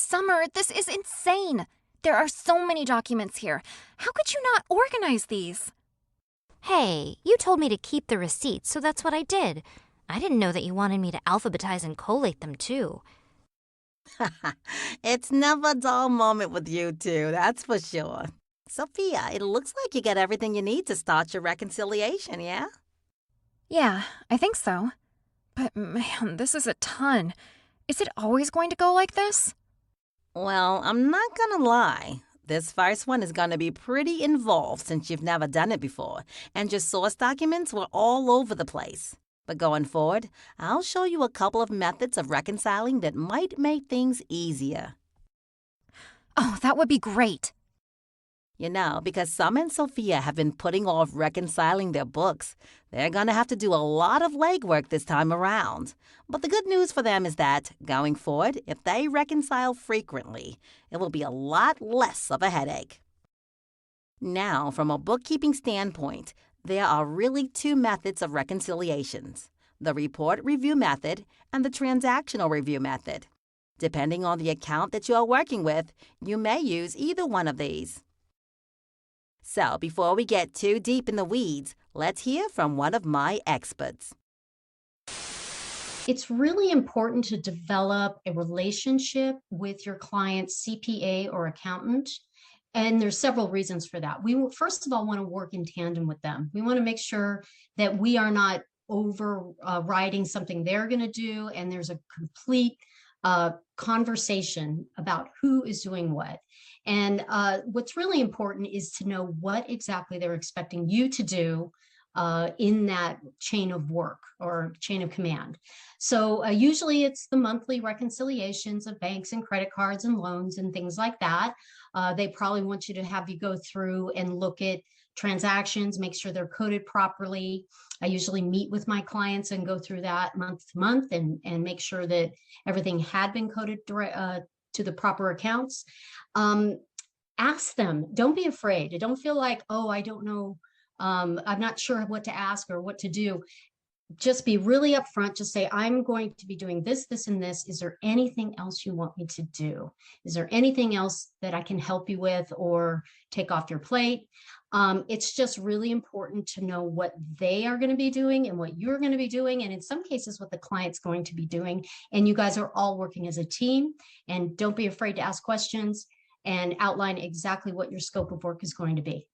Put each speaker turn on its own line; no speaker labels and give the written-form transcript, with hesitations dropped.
Summer, this is insane. There are so many documents here. How could you not organize these?
Hey, you told me to keep the receipts, so that's what I did. I didn't know that you wanted me to alphabetize and collate them too.
It's never a dull moment with you two, that's for sure. Sophia, it looks like you got everything you need to start your reconciliation, yeah?
Yeah, I think so. But man, this is a ton. Is it always going to go like this?
Well, I'm not gonna lie. This first one is gonna be pretty involved since you've never done it before, and your source documents were all over the place. But going forward, I'll show you a couple of methods of reconciling that might make things easier.
Oh, that would be great.
You know, because Summer and Sophia have been putting off reconciling their books, they're going to have to do a lot of legwork this time around. But the good news for them is that, going forward, if they reconcile frequently, it will be a lot less of a headache. Now, from a bookkeeping standpoint, there are really two methods of reconciliations: the report review method and the transactional review method. Depending on the account that you are working with, you may use either one of these. So, before we get too deep in the weeds, let's hear from one of my experts.
It's really important to develop a relationship with your client's CPA or accountant. And there's several reasons for that. We first of all want to work in tandem with them. We want to make sure that we are not overriding something they're going to do, and there's a complete conversation about who is doing what. And what's really important is to know what exactly they're expecting you to do in that chain of work or chain of command. So usually it's the monthly reconciliations of banks and credit cards and loans and things like that. They probably want you to have you go through and look at transactions, make sure they're coded properly. I usually meet with my clients and go through that month to month and make sure that everything had been coded to the proper accounts. Ask them. Don't be afraid. Don't feel like, oh, I don't know. I'm not sure what to ask or what to do. Just be really upfront. Just say, I'm going to be doing this, this, and this. Is there anything else you want me to do? Is there anything else that I can help you with or take off your plate? It's just really important to know what they are going to be doing and what you're going to be doing. And in some cases, what the client's going to be doing. And you guys are all working as a team. And don't be afraid to ask questions and outline exactly what your scope of work is going to be.